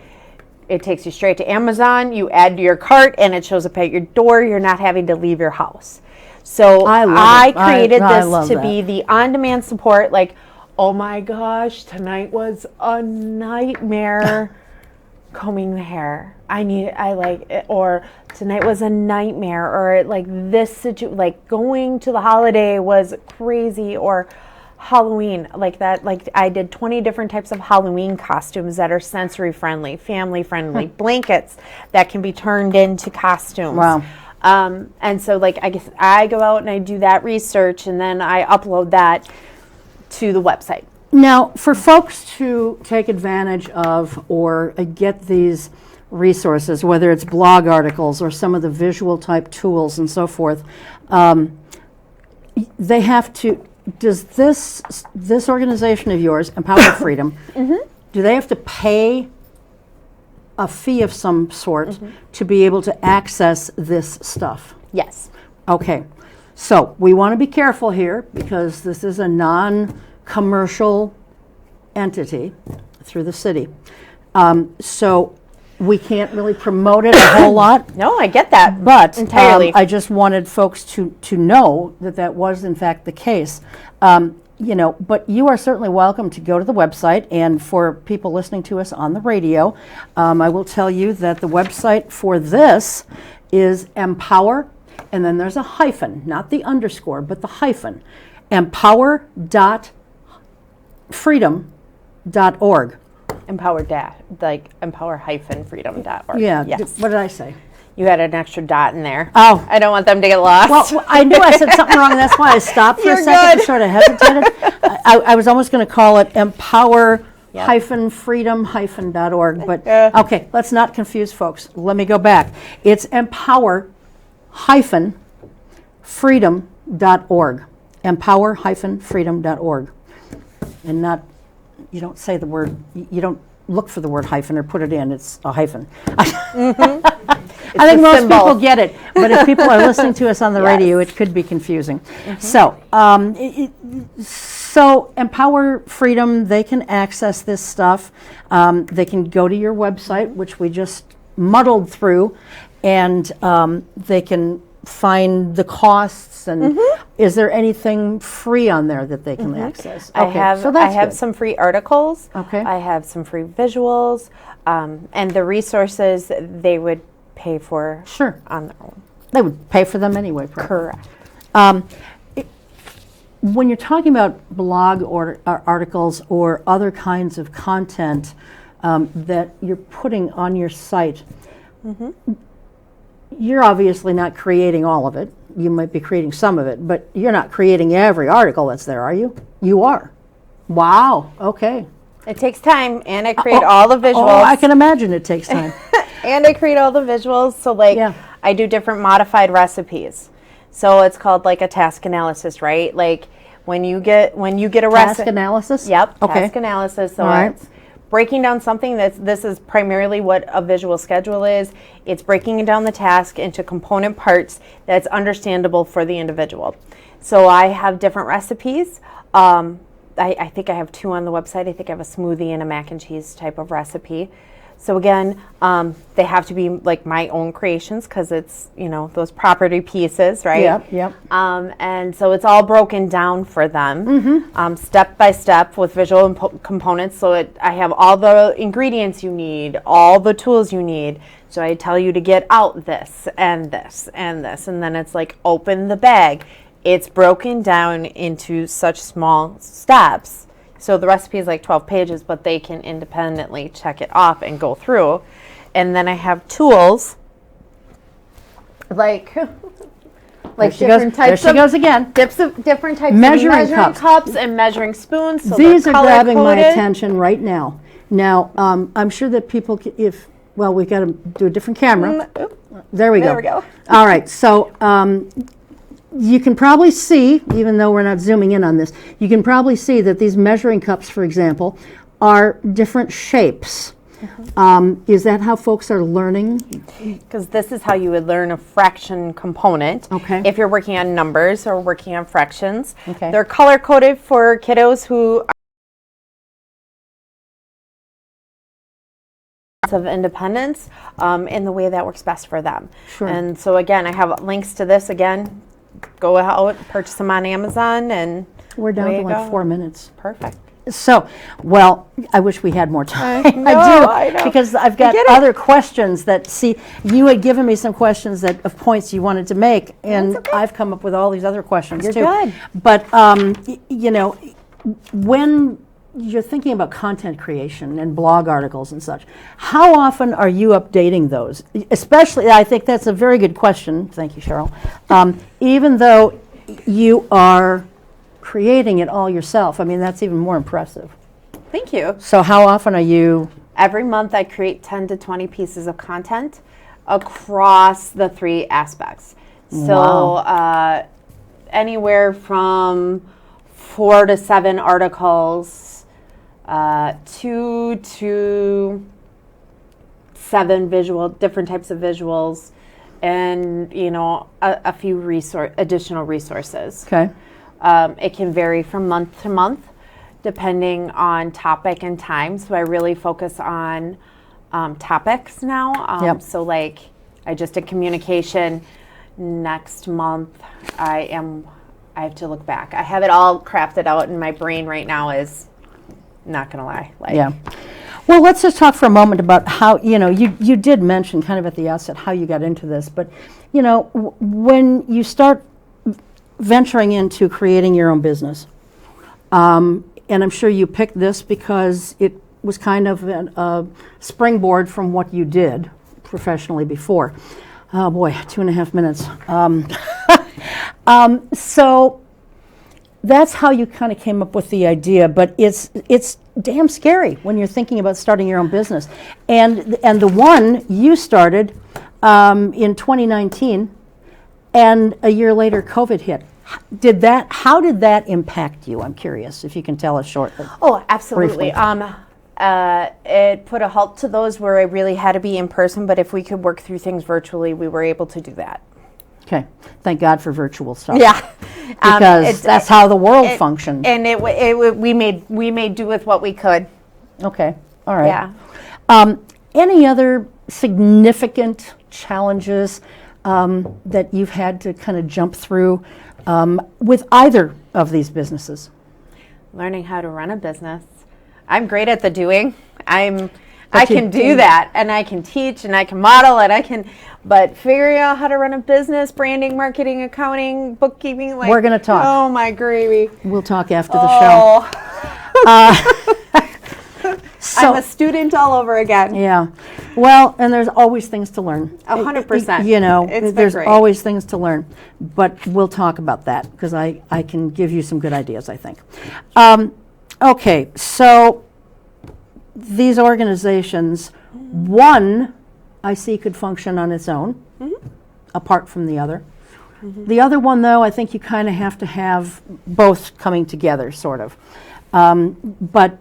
It takes you straight to Amazon. You add to your cart, and it shows up at your door. You're not having to leave your house. So I created this to be the on-demand support. Like, oh my gosh, tonight was a nightmare combing the hair. Or tonight was a nightmare, or like this situation, like going to the holiday was crazy, or Halloween, like that, like I did 20 different types of Halloween costumes that are sensory friendly, family friendly, blankets that can be turned into costumes. Wow. And so like, I guess I go out and I do that research and then I upload that to the website. Now, for folks to take advantage of or get these resources, whether it's blog articles or some of the visual type tools and so forth, they have to, does this organization of yours, Empower Freedom, do they have to pay a fee of some sort to be able to access this stuff? Yes. Okay, so we want to be careful here because this is a non-commercial entity through the city. So we can't really promote it a whole lot. No, I get that. But entirely. I just wanted folks to know that that was in fact the case. You know, but you are certainly welcome to go to the website, and for people listening to us on the radio, I will tell you that the website for this is Empower, and then there's a hyphen, not the underscore, but the hyphen, empower.freedom.org. empower-freedom.org. Yeah, Yes. what did I say? You had an extra dot in there. Oh. I don't want them to get lost. Well, I knew I said something wrong, and that's why I stopped for You're a second good. and sort of hesitated. I was almost going to call it empower-freedom-.org, but okay, let's not confuse folks. Let me go back. It's empower-freedom.org. Empower-freedom.org. And not, you don't say the word, you don't look for the word hyphen or put it in, it's a hyphen. I think most people get it, but if people are listening to us on the radio, it could be confusing. So, so Empower Freedom, they can access this stuff. They can go to your website, which we just muddled through, and they can find the costs. And is there anything free on there that they can access? I have good. some free articles. Okay. I have some free visuals, and the resources they would pay for on their own. They would pay for them anyway. Probably. Correct. When you're talking about blog articles or other kinds of content that you're putting on your site, you're obviously not creating all of it. You might be creating some of it, but you're not creating every article that's there, are you? You are. Wow. Okay. It takes time, and I create all the visuals. Oh, I can imagine it takes time. And I create all the visuals. So like I do different modified recipes. So it's called like a task analysis, right? Like when you get a recipe. Task analysis? Yep. Okay. Task analysis. So All it's breaking down something this is primarily what a visual schedule is. It's breaking down the task into component parts that's understandable for the individual. So I have different recipes. I think I have 2 on the website. I think I have a smoothie and a mac and cheese type of recipe. So again, they have to be like my own creations because it's, those property pieces, right? Yep. And so it's all broken down for them, step by step with visual components. So I have all the ingredients you need, all the tools you need. So I tell you to get out this and this and this. And then it's like, open the bag. It's broken down into such small steps. So the recipe is like 12 pages, but they can independently check it off and go through. And then I have tools like different types there she goes again. Different types Measuring of measuring cups and measuring spoons. So these are grabbing my color-coded. attention right now. Now, I'm sure that people, we've got to do a different camera. There we go. There we go. All right, so you can probably see, even though we're not zooming in on this, you can probably see that these measuring cups, for example, are different shapes. Is that how folks are learning? Because this is how you would learn a fraction component. Okay. If you're working on numbers or working on fractions. Okay. They're color-coded for kiddos who of independence in the way that works best for them. Sure. And so again, I have links to this. Again, go out, purchase them on Amazon, and We're down away to you like go. 4 minutes. Perfect. So, well, I wish we had more time. I know. Because I've got get it. other questions that, you had given me some questions of points you wanted to make, and okay. I've come up with all these other questions You're too. good. But, when you're thinking about content creation and blog articles and such, how often are you updating those? Especially, I think that's a very good question. Thank you, Cheryl. Even though you are creating it all yourself, I mean, that's even more impressive. Thank you. So how often are you? Every month I create 10 to 20 pieces of content across the 3 aspects. So anywhere from 4 to 7 articles, 2 to 7 different types of visuals, and a few additional resources. Okay. It can vary from month to month, depending on topic and time. So I really focus on topics now. Yep. So like I just did communication. Next month I have to look back. I have it all crafted out, and my brain right now is not gonna lie. Yeah. Well, let's just talk for a moment about how, you did mention kind of at the outset how you got into this, but when you start venturing into creating your own business, and I'm sure you picked this because it was kind of a springboard from what you did professionally before. Oh boy, 2.5 minutes. So that's how you kind of came up with the idea, but it's damn scary when you're thinking about starting your own business. And the one you started in 2019, and a year later COVID hit. How did that impact you? I'm curious if you can tell us shortly. Oh, absolutely. Briefly. It put a halt to those where I really had to be in person, but if we could work through things virtually, we were able to do that. Okay, thank God for virtual stuff. Yeah, because that's how the world functioned. And we made do with what we could. Okay, all right. Yeah. Any other significant challenges that you've had to kind of jump through with either of these businesses? Learning how to run a business. I'm great at the doing. I But you can do didn't- that, and I can teach, and I can model, but figuring out how to run a business, branding, marketing, accounting, bookkeeping, We're gonna talk. Oh my gravy. We'll talk after the show. I'm a student all over again. Yeah. Well, and there's always things to learn. 100%. There's It's been great. always things to learn. But we'll talk about that because I can give you some good ideas, I think. Okay, so these organizations, one I see could function on its own, apart from the other. The other one, though, I think you kind of have to have both coming together, sort of. But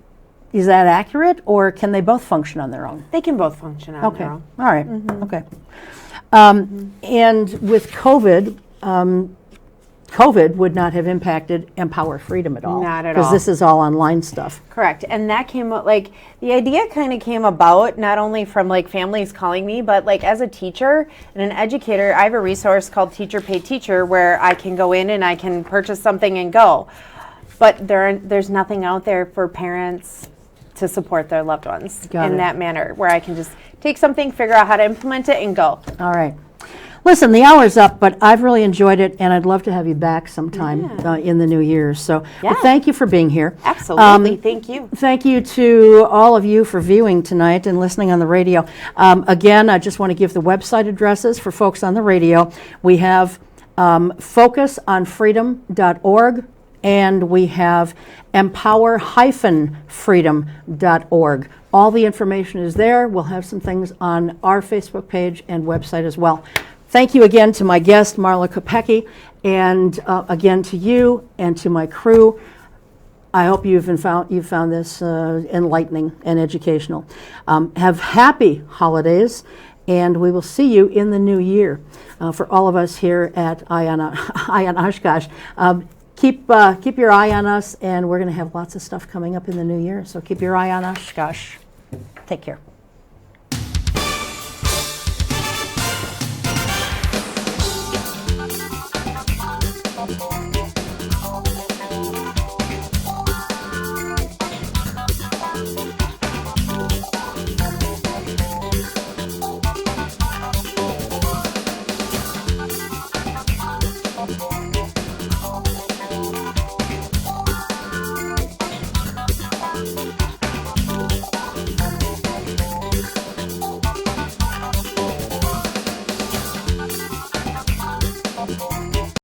is that accurate, or can they both function on their own? They can both function on Okay, their own. all right, okay. And with COVID, COVID would not have impacted Empower Freedom at all. Not at Because all. this is all online stuff. Correct. And that came up, the idea kind of came about not only from families calling me, but as a teacher and an educator, I have a resource called Teacher Pay Teacher where I can go in and I can purchase something and go. But there's nothing out there for parents to support their loved ones Got in it. that manner, where I can just take something, figure out how to implement it, and go. All right. Listen, the hour's up, but I've really enjoyed it, and I'd love to have you back sometime in the new year. So Yeah. thank you for being here. Absolutely. Thank you. Thank you to all of you for viewing tonight and listening on the radio. Again, I just want to give the website addresses for folks on the radio. We have focusonfreedom.org, and we have empower-freedom.org. All the information is there. We'll have some things on our Facebook page and website as well. Thank you again to my guest, Marla Kopecky, and again to you and to my crew. I hope you've found this enlightening and educational. Have happy holidays, and we will see you in the new year. For all of us here at On Oshkosh, keep your eye on us, and we're going to have lots of stuff coming up in the new year. So keep your eye on Oshkosh. Take care.